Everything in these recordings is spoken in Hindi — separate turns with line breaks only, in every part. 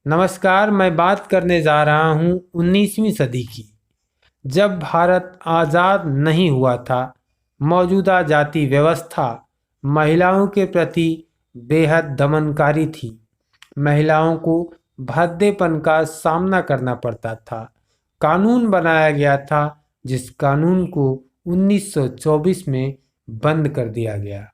नमस्कार। मैं बात करने जा रहा हूँ 19वीं सदी की, जब भारत आज़ाद नहीं हुआ था। मौजूदा जाति व्यवस्था महिलाओं के प्रति बेहद दमनकारी थी। महिलाओं को भद्देपन का सामना करना पड़ता था। कानून बनाया गया था, जिस कानून को 1924 में बंद कर दिया गया।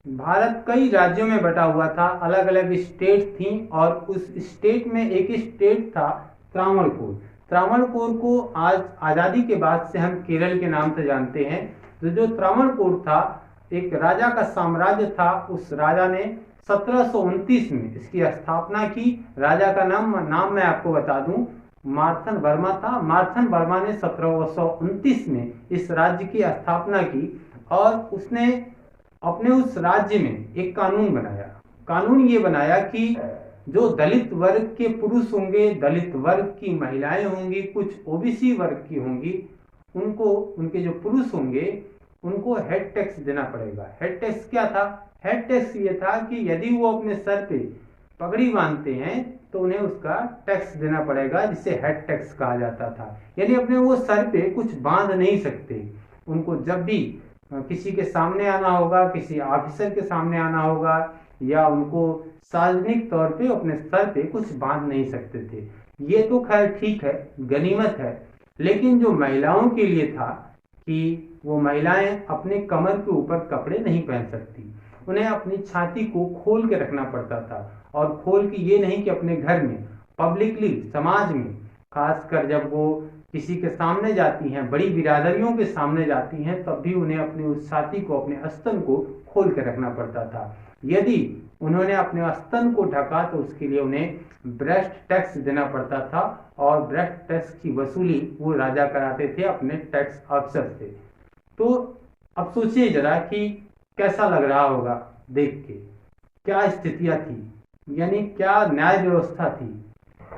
भारत कई राज्यों में बटा हुआ था, अलग अलग स्टेट थी और उस स्टेट में एक स्टेट था त्रावणकोर। त्रावणकोर को आज आज़ादी के बाद से हम केरल के नाम से जानते हैं। तो जो त्रावणकोर था, एक राजा का साम्राज्य था। उस राजा ने 1729 में इसकी स्थापना की। राजा का नाम मैं आपको बता दूं, मार्थन वर्मा था। मार्थन वर्मा ने 1729 में इस राज्य की स्थापना की और उसने अपने उस राज्य में एक कानून बनाया। कानून ये बनाया कि जो दलित वर्ग के पुरुष होंगे, दलित वर्ग की महिलाएं होंगी, कुछ ओबीसी वर्ग की होंगी, उनको, उनके जो पुरुष होंगे, उनको हेड टैक्स देना पड़ेगा। हेड टैक्स क्या था? हेड टैक्स ये था कि यदि वो अपने सर पे पगड़ी बांधते हैं तो उन्हें उसका टैक्स देना पड़ेगा, जिसे हेड टैक्स कहा जाता था। यानी अपने वो सर पे कुछ बांध नहीं सकते। उनको जब भी किसी के सामने आना होगा, किसी ऑफिसर के सामने आना होगा, या उनको सार्वजनिक तौर पे अपने सर पे कुछ बांध नहीं सकते थे। ये तो खैर ठीक है, गनीमत है। लेकिन जो महिलाओं के लिए था कि वो महिलाएं अपने कमर के ऊपर कपड़े नहीं पहन सकती, उन्हें अपनी छाती को खोल के रखना पड़ता था। और खोल के ये नहीं कि अपने घर में, पब्लिकली, समाज में, खासकर जब वो किसी के सामने जाती हैं, बड़ी बिरादरियों के सामने जाती हैं, तब भी उन्हें अपनी उस छाती को, अपने स्तन को खोल कर रखना पड़ता था। यदि उन्होंने अपने स्तन को ढका तो उसके लिए उन्हें ब्रेस्ट टैक्स देना पड़ता था और ब्रेस्ट टैक्स की वसूली वो राजा कराते थे अपने टैक्स अफसर से। तो अब सोचिए जरा कि कैसा लग रहा होगा देख के, क्या स्थितियां थी, यानी क्या न्याय व्यवस्था थी।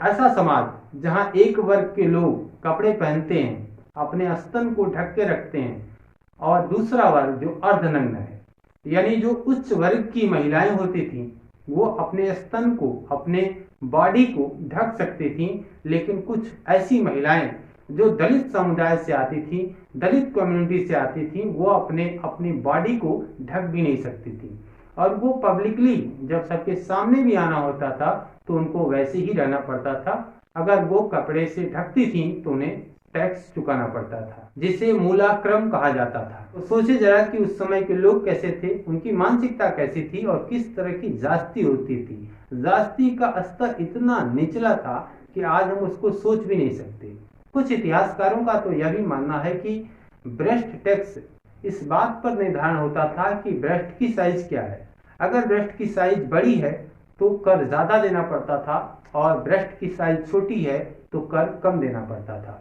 ऐसा समाज जहां एक वर्ग के लोग कपड़े पहनते हैं, अपने स्तन को ढक के रखते हैं, और दूसरा वर्ग जो अर्धनग्न है, यानी जो उच्च वर्ग की महिलाएं होती थीं, वो अपने स्तन को, अपने बॉडी को ढक सकती थीं। लेकिन कुछ ऐसी महिलाएं जो दलित समुदाय से आती थीं, दलित कम्युनिटी से आती थीं, वो अपनी बॉडी को ढक भी नहीं सकती थी। और वो पब्लिकली जब सबके सामने भी आना होता था तो उनको वैसे ही रहना पड़ता था। अगर वो कपड़े से ढकती थी तो उन्हें टैक्स चुकाना पड़ता था, जिसे मूलाक्रम कहा जाता था। तो सोचे जरा कि उस समय के लोग कैसे थे, उनकी मानसिकता कैसी थी और किस तरह की जाति होती थी। जाति का स्तर इतना निचला था कि आज हम उसको सोच भी नहीं सकते। कुछ इतिहासकारों का तो यह भी मानना है कि ब्रेस्ट टैक्स इस बात पर निर्धारण होता था कि ब्रेस्ट की साइज क्या है। अगर ब्रेस्ट की साइज बड़ी है तो कर ज्यादा देना पड़ता था, और ब्रेस्ट की साइज छोटी है तो कर कम देना पड़ता था।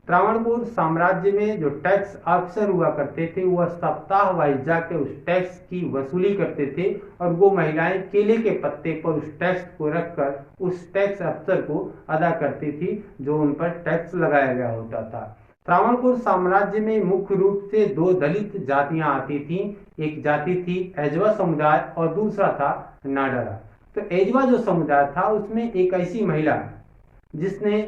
त्रावणकोर साम्राज्य में जो टैक्स अफसर हुआ करते थे, वह सप्ताह वाइज जाके उस टैक्स की वसूली करते थे, और वो महिलाएं केले के पत्ते पर उस टैक्स को रखकर उस टैक्स अफसर को अदा करती थी, जो उन पर टैक्स लगाया गया होता था। त्रावणकोर साम्राज्य में मुख्य रूप से दो दलित जातियां आती थीं। एक जाति थी एजवा समुदाय और दूसरा था नाडारा। तो एजवा जो समुदाय था, उसमें एक ऐसी महिला जिसने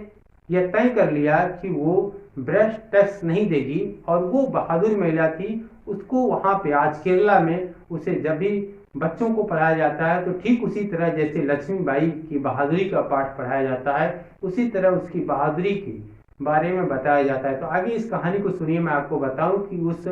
यह तय कर लिया कि वो ब्रेस्ट टैक्स नहीं देगी, और वो बहादुर महिला थी। उसको वहां पे आज केरला में उसे जब भी बच्चों को पढ़ाया जाता है तो ठीक उसी तरह जैसे लक्ष्मीबाई की बहादुरी का पाठ पढ़ाया जाता है, उसी तरह उसकी बहादुरी के बारे में बताया जाता है। तो आगे इस कहानी को सुनिए, मैं आपको बताऊं कि उस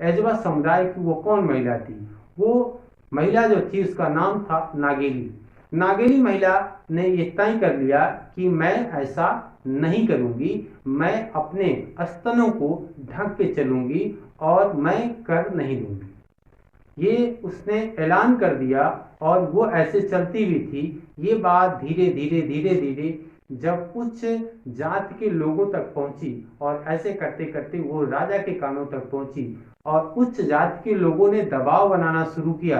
एजवा समुदाय की वो कौन महिला थी। वो महिला जो थी उसका नाम था नागेली। नागेली महिला ने ये तय कर लिया कि मैं ऐसा नहीं करूंगी, मैं अपने स्तनों को ढक के चलूंगी और मैं कर नहीं दूंगी। ये उसने ऐलान कर दिया और वो ऐसे चलती हुई थी। ये बात धीरे धीरे धीरे धीरे जब उच्च जाति के लोगों तक पहुंची, और ऐसे करते करते वो राजा के कानों तक पहुंची, और उच्च जाति के लोगों ने दबाव बनाना शुरू किया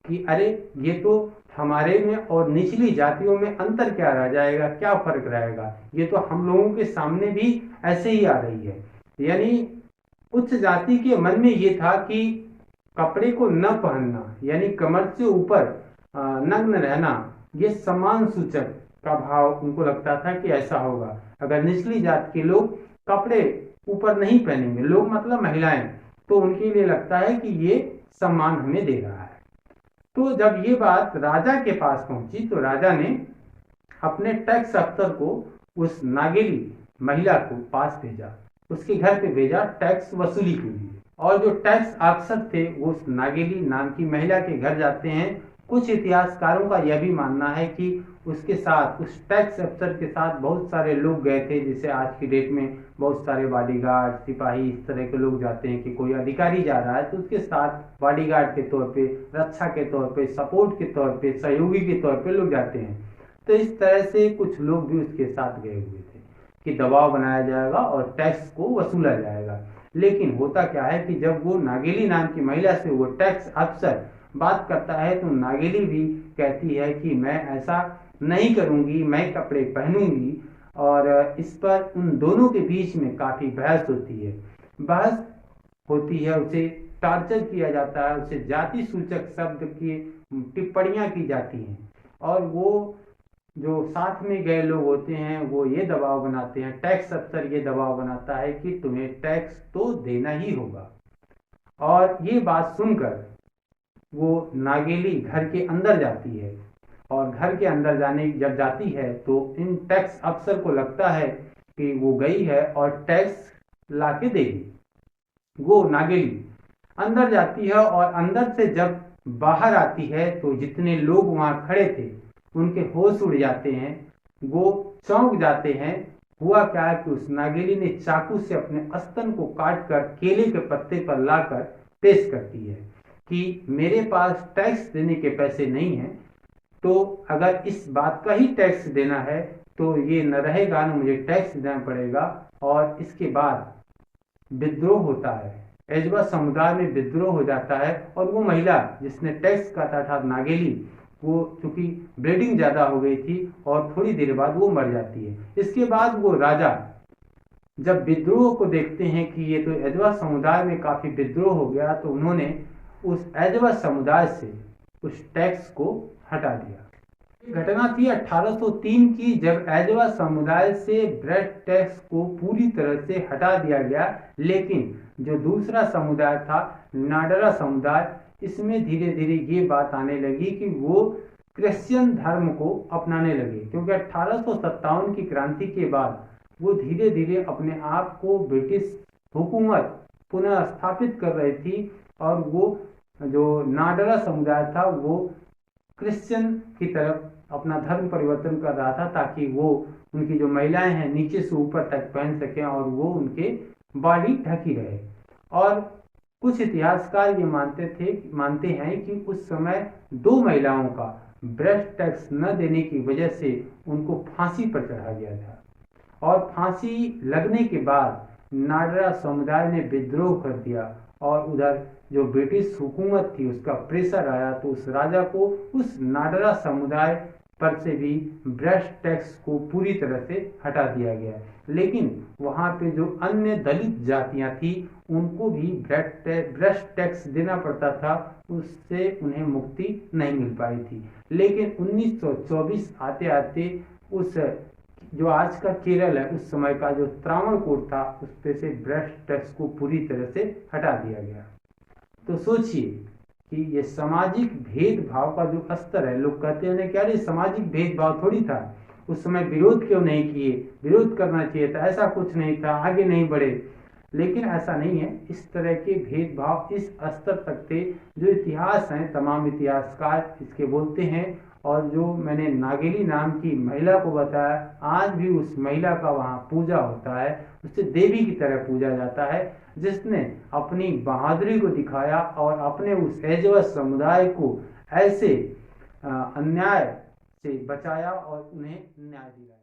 कि अरे ये तो हमारे में और निचली जातियों में अंतर क्या रह जाएगा, क्या फर्क रहेगा, ये तो हम लोगों के सामने भी ऐसे ही आ रही है। यानी उच्च जाति के मन में ये था कि कपड़े को न पहनना, यानी कमर से ऊपर नग्न रहना, ये सम्मान सूचक का भाव उनको लगता था कि ऐसा होगा। अगर निचली जात के लोग कपड़े ऊपर नहीं पहनेंगे, लोग मतलब महिलाएं, तो उनके लिए लगता है कि ये सम्मान हमें दे रहा है। तो जब ये बात राजा के पास पहुंची तो राजा ने अपने टैक्स अफसर को उस नागेली महिला को पास भेजा, उसके घर पे भेजा टैक्स वसूली के लिए। और जो टैक्स अफसर थे वो उस नागेली नाम की महिला के घर जाते हैं। कुछ इतिहासकारों का यह भी मानना है कि उसके साथ, उस टैक्स अफसर के साथ बहुत सारे लोग गए थे, जैसे आज की डेट में बहुत सारे बॉडीगार्ड, सिपाही, इस तरह के लोग जाते हैं कि कोई अधिकारी जा रहा है तो उसके साथ बॉडीगार्ड के तौर पे, रक्षा के तौर पे, सपोर्ट के तौर पे, सहयोगी के तौर पे लोग जाते हैं। तो इस तरह से कुछ लोग भी उसके साथ गए हुए थे कि दबाव बनाया जाएगा और टैक्स को वसूला जाएगा। लेकिन होता क्या है कि जब वो नागेली नाम की महिला से वो टैक्स अफसर बात करता है तो नागेली भी कहती है कि मैं ऐसा नहीं करूंगी, मैं कपड़े पहनूंगी। और इस पर उन दोनों के बीच में काफी बहस होती है। बहस होती है, उसे टॉर्चर किया जाता है, उसे जाति सूचक शब्द की टिप्पणियां की जाती हैं। और वो जो साथ में गए लोग होते हैं वो ये दबाव बनाते हैं, टैक्स अफसर ये दबाव बनाता है कि तुम्हें टैक्स तो देना ही होगा। और ये बात सुनकर वो नागेली घर के अंदर जाती है। और घर के अंदर जब जाती है तो इन टैक्स अफसर को लगता है कि वो गई है और टैक्स लाके देगी। वो नागेली अंदर जाती है और अंदर से जब बाहर आती है तो जितने लोग वहां खड़े थे उनके होश उड़ जाते हैं, वो चौंक जाते हैं। हुआ क्या है कि उस नागेली ने चाकू से अपने स्तन को काट कर केले के पत्ते पर लाकर पेश करती है कि मेरे पास टैक्स देने के पैसे नहीं हैं, तो अगर इस बात का ही टैक्स देना है तो ये न रहेगा, न मुझे टैक्स देना पड़ेगा। और इसके बाद विद्रोह होता है, एजवा समुदाय में विद्रोह हो जाता है। और वो महिला जिसने टैक्स काटा था नागेली, वो चूंकि ब्लीडिंग ज्यादा हो गई थी और थोड़ी देर बाद वो मर जाती है। इसके बाद वो राजा जब विद्रोह को देखते हैं कि ये तो एजवा समुदाय में काफी विद्रोह हो गया, तो उन्होंने उस एजवा समुदाय से उस टैक्स को हटा दिया। घटना थी 1803 की, जब एजवा समुदाय से ब्रेड टैक्स को पूरी तरह से हटा दिया गया। लेकिन जो दूसरा समुदाय था, नाडरा समुदाय, इसमें धीरे धीरे ये बात आने लगी कि वो क्रिश्चियन धर्म को अपनाने लगे, क्योंकि 1857 की क्रांति के बाद वो धीरे धीरे अपने आप को ब्रिटिश हुकूमत पुनः स्थापित कर रही थी। और वो जो नाडरा समुदाय था वो क्रिश्चियन की तरफ अपना धर्म परिवर्तन कर रहा था, ताकि वो उनकी जो महिलाएं हैं नीचे से ऊपर तक पहन सकें और वो उनके बॉडी ढकी रहे। और कुछ इतिहासकार ये मानते हैं कि उस समय 2 महिलाओं का ब्रेस्ट टैक्स न देने की वजह से उनको फांसी पर चढ़ा गया था। और फांसी लगने के बाद नाडरा समुदाय ने विद्रोह कर दिया और उधर जो ब्रिटिश हुकूमत थी उसका प्रेशर आया, तो उस राजा को उस नाडरा समुदाय पर से भी ब्रेस्ट टैक्स को पूरी तरह से हटा दिया गया। लेकिन वहां पे जो अन्य दलित जातियां थी उनको भी ब्रेस्ट टैक्स देना पड़ता था, उससे उन्हें मुक्ति नहीं मिल पाई थी। लेकिन 1924 आते आते उस जो आज का केरल है, उस समय का जो त्रावणकोर था, उस पे से ब्रेस्ट टैक्स को पूरी तरह से हटा दिया गया। तो सोचिए कि ये सामाजिक भेदभाव का जो स्तर है, लोग कहते हैं कि यार सामाजिक भेदभाव थोड़ी था, उस समय विरोध क्यों नहीं किए, विरोध करना चाहिए था, ऐसा कुछ नहीं था, आगे नहीं बढ़े। लेकिन ऐसा नहीं है, इस तरह के भेदभाव इस स्तर तक थे जो इतिहास हैं, तमाम इतिहासकार इसके बोलते हैं। और जो मैंने नागेली नाम की महिला को बताया, आज भी उस महिला का वहाँ पूजा होता है, उसे देवी की तरह पूजा जाता है, जिसने अपनी बहादुरी को दिखाया और अपने उस एजवा समुदाय को ऐसे अन्याय से बचाया और उन्हें न्याय दिलाया।